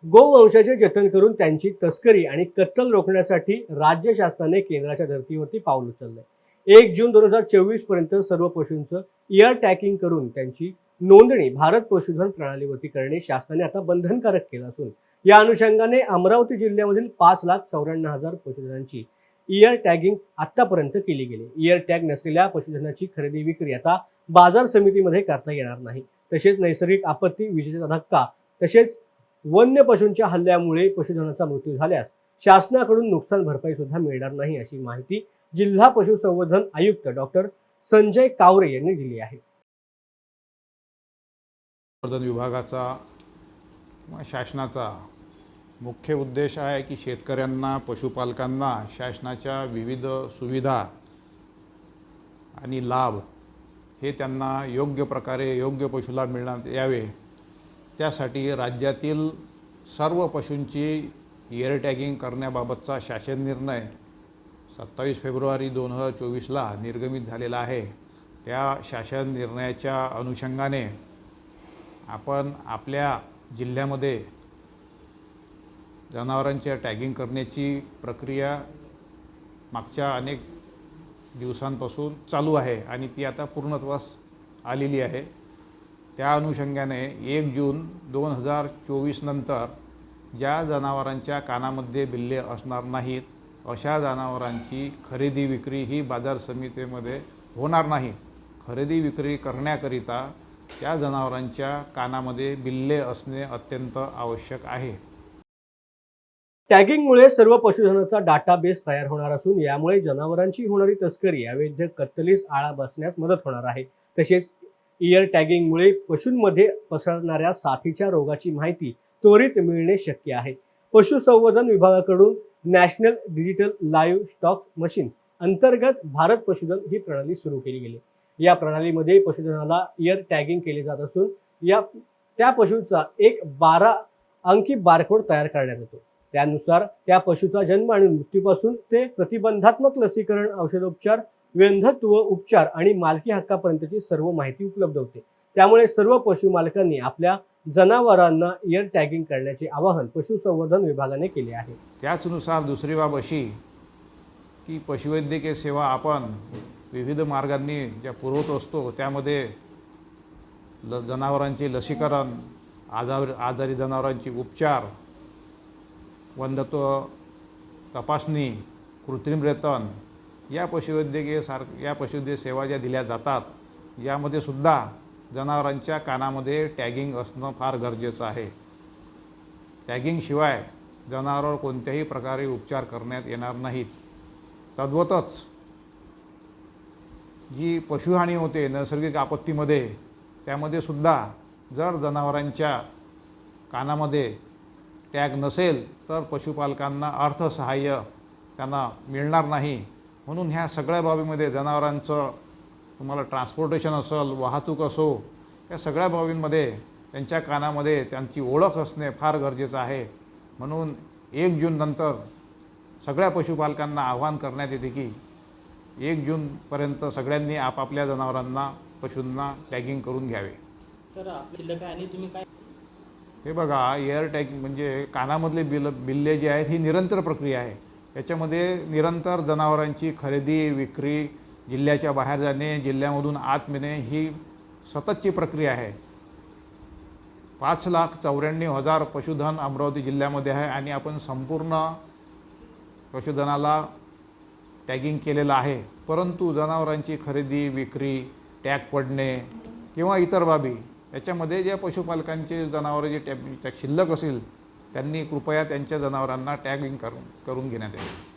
गोवंशाचे जतन करून त्यांची तस्करी आणि कत्तल रोखण्यासाठी राज्य शासनाने केंद्राच्या धर्तीवरती पाऊल उचललंय। 1 जून 2024 पर्यंत सर्व पशूंचं इयर टॅगिंग करून त्यांची नोंदणी भारत पशुधन प्रणालीवरती करणे शासनाने आता बंधनकारक केलं असून या अनुषंगाने अमरावती जिल्ह्यामधील 5,94,000 पशुधनांची इयर टॅगिंग आतापर्यंत केली गेली। इयर टॅग नसलेल्या पशुधनाची खरेदी विक्री आता बाजार समितीमध्ये करता येणार नाही। तसेच नैसर्गिक आपत्ती, विजेचा धक्का तसेच वन्य पशूंच्या हल्ल्यामुळे पशुधनाचा मृत्यू झाल्यास शासनाकडून नुकसान भरपाई सुद्धा मिळणार नाही, अशी माहिती जिल्हा पशुसंवर्धन आयुक्त डॉक्टर संजय कावरे यांनी दिली आहे। पशुसंवर्धन विभागाचा किंवा शासनाचा मुख्य उद्देश आहे की शेतकऱ्यांना, पशुपालकांना शासनाच्या विविध सुविधा आणि लाभ हे त्यांना योग्य प्रकारे योग्य पशुला मिळण्यात यावे, त्यासाठी राज्यातील सर्व पशूंची इयर टॅगिंग करण्याबाबतचा शासन निर्णय 27 फेब्रुवारी 2024ला निर्गमित झालेला आहे। त्या शासन निर्णयाच्या अनुषंगाने आपण आपल्या जिल्ह्यामध्ये जनावरांच्या टॅगिंग करण्याची प्रक्रिया मागच्या अनेक दिवसांपासून चालू आहे आणि ती आता पूर्णत्वास आलेली आहे। त्या अनुषंगाने 1 जून 2024 नंतर ज्या जनावरांच्या कानामध्ये बिल्ले असणार नाहीत अशा जनावरांची खरेदी विक्री ही बाजार समितीमध्ये होणार नाही। खरेदी विक्री करण्याकरिता त्या जनावरांच्या कानामध्ये बिल्ले असणे अत्यंत आवश्यक आहे। टॅगिंगमुळे सर्व पशुधनाचा डाटाबेस तयार होणार असून यामुळे जनावरांची होणारी तस्करी, अवैध कत्तलीस आळा बसण्यास मदत होणार आहे। तसेच इयर टॅगिंगमुळे पशूंमध्ये पसरणाऱ्या साथीच्या रोगाची माहिती त्वरित मिळणे शक्य आहे। पशुसंवर्धन विभागाकडून national digital live stock machines अंतर्गत भारत पशुधन ही प्रणाली सुरू केली गेली। या प्रणालीमध्ये पशुधनाला इयर टॅगिंग केले जात असून त्या पशूचा एक 12 अंकी बारकोड तयार करण्यात येतो। त्यानुसार त्या पशुचा जन्म आणि मृत्यूपासून ते प्रतिबंधात्मक लसीकरण, औषधोपचार, वंध्यत्व उपचार आणि मालकी हक्कापर्यंतची सर्व माहिती उपलब्ध होते। त्यामुळे सर्व पशु मालकांनी आपल्या जनावरांना इयर टॅगिंग करण्याचे आवाहन पशुसंवर्धन विभागाने केले आहे। त्याचनुसार दुसरी बाब अशी की पशुवैद्यकीय सेवा आपण विविध मार्गांनी ज्या पुरवत असतो, त्यामध्ये जनावरांचे लसीकरण, आजारी जनावरांची उपचार, वंध्यत्व तपासणी, कृत्रिम रेतन या पशुवैद्यकीय सेवा ज्या दिल्या जातात, यामध्ये सुद्धा जनावरांच्या कानामध्ये टॅगिंग असणं फार गरजेचं आहे। टॅगिंगशिवाय जनावरांवर कोणत्याही प्रकारे उपचार करण्यात येणार नाहीत। तद्वतच जी पशुहानी होते नैसर्गिक आपत्तीमध्ये, त्यामध्ये सुद्धा जर जनावरांच्या कानामध्ये टॅग नसेल तर पशुपालकांना अर्थसहाय्य त्यांना मिळणार नाही। म्हणून ह्या सगळ्या बाबीमध्ये जनावरांचं तुम्हाला ट्रान्सपोर्टेशन असेल, वाहतूक असो, या सगळ्या बाबींमध्ये त्यांच्या कानामध्ये त्यांची ओळख असणे फार गरजेचं आहे। म्हणून 1 जून नंतर सगळ्या पशुपालकांना आवाहन करण्यात येते की 1 जूनपर्यंत सगळ्यांनी आपापल्या जनावरांना, पशूंना टॅगिंग करून घ्यावे। सर, आपल्या काय आणि तुम्ही काय हे बघा, इयर टॅगिंग म्हणजे कानामधले बिल्ले जे आहेत ही निरंतर प्रक्रिया आहे। याच्यामध्ये निरंतर जनावरांची खरेदी विक्री, जिल्ह्याच्या बाहेर जाणे, जिल्ह्यामधून आत येणे ही सततची प्रक्रिया आहे। 5,94,000 पशुधन अमरावती जिल्ह्यामध्ये आहे आणि आपण संपूर्ण पशुधनाला टॅगिंग केलेलं आहे। परंतु जनावरांची खरेदी विक्री, टॅग पडणे किंवा इतर बाबी याच्यामध्ये ज्या पशुपालकांचे जनावरं जे शिल्लक असेल त्यांनी कृपया त्यांच्या जनावरांना टॅगिंग करून घेण्यात यावे।